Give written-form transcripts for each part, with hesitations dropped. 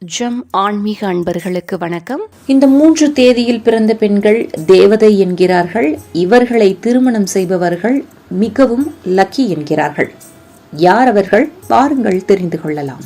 ஜம் ஆன்மீக அன்பர்களுக்கு வணக்கம். இந்த 3 தேதியில் பிறந்த பெண்கள் தேவதை என்கிறார்கள். இவர்களை திருமணம் செய்பவர்கள் மிகவும் லக்கி என்கிறார்கள். யார் அவர்கள்? பாருங்கள், தெரிந்து கொள்ளலாம்.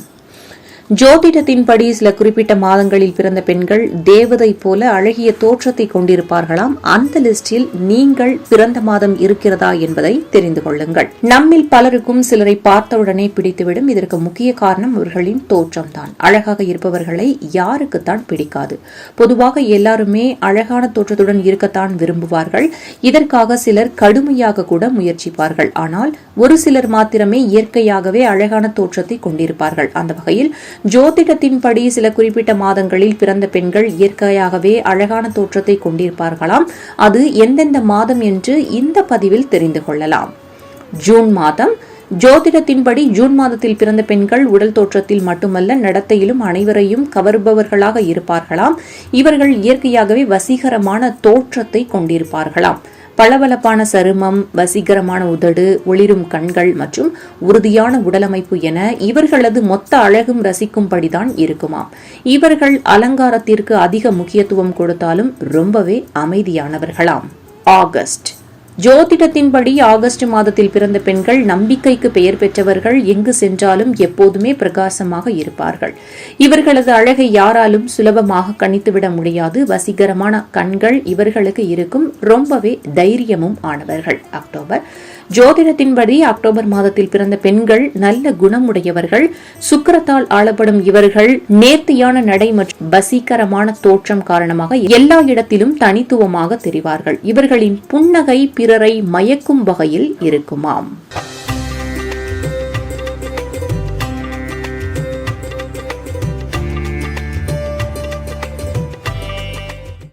ஜோதிடத்தின்படி சில குறிப்பிட்ட மாதங்களில் பிறந்த பெண்கள் தேவதை போல அழகிய தோற்றத்தை கொண்டிருப்பார்களாம். அந்த லிஸ்டில் நீங்கள் பிறந்த மாதம் இருக்கிறதா என்பதை தெரிந்து கொள்ளுங்கள். நம்மில் பலருக்கும் சிலரை பார்த்தவுடனே பிடித்துவிடும். இதற்கு முக்கிய காரணம் அவர்களின் தோற்றம்தான். அழகாக இருப்பவர்களை யாருக்குத்தான் பிடிக்காது? பொதுவாக எல்லாருமே அழகான தோற்றத்துடன் இருக்கத்தான் விரும்புவார்கள். இதற்காக சிலர் கடுமையாக கூட முயற்சிப்பார்கள். ஆனால் ஒரு சிலர் மாத்திரமே இயற்கையாகவே அழகான தோற்றத்தை கொண்டிருப்பார்கள். அந்த வகையில் ஜோதிடத்தின்படி சில குறிப்பிட்ட மாதங்களில் பிறந்த பெண்கள் இயற்கையாகவே அழகான தோற்றத்தை கொண்டிருப்பார்களாம். அது எந்தெந்த மாதம் என்று இந்த பதிவில் தெரிந்து கொள்ளலாம். ஜூன் மாதம். ஜோதிடத்தின்படி ஜூன் மாதத்தில் பிறந்த பெண்கள் உடல் தோற்றத்தில் மட்டுமல்ல, நடத்தையிலும் அனைவரையும் கவர்பவர்களாக இருப்பார்களாம். இவர்கள் இயற்கையாகவே வசீகரமான தோற்றத்தை கொண்டிருப்பார்களாம். பளபளப்பான சருமம், வசீகரமான உதடு, ஒளிரும் கண்கள் மற்றும் உறுதியான உடலமைப்பு என இவர்களது மொத்த அழகும் ரசிக்கும்படிதான் இருக்குமாம். இவர்கள் அலங்காரத்திற்கு அதிக முக்கியத்துவம் கொடுத்தாலும் ரொம்பவே அமைதியானவர்களாம். ஆகஸ்ட். ஜோதிடத்தின்படி ஆகஸ்ட் மாதத்தில் பிறந்த பெண்கள் நம்பிக்கைக்கு பெயர் பெற்றவர்கள். எங்கு சென்றாலும் எப்போதுமே பிரகாசமாக இருப்பார்கள். இவர்களது அழகை யாராலும் சுலபமாக கணித்துவிட முடியாது. வசீகரமான கண்கள் இவர்களுக்கு இருக்கும். ரொம்பவே தைரியமும் ஆனவர்கள். அக்டோபர். ஜோதிடத்தின்படி அக்டோபர் மாதத்தில் பிறந்த பெண்கள் நல்ல குணமுடையவர்கள். சுக்கிரத்தால் ஆளப்படும் இவர்கள் நேர்த்தியான நடை மற்றும் வசீகரமான தோற்றம் காரணமாக எல்லா இடத்திலும் தனித்துவமாக தெரிவார்கள். இவர்களின் புன்னகை பிறரை மயக்கும் வகையில் இருக்குமாம்.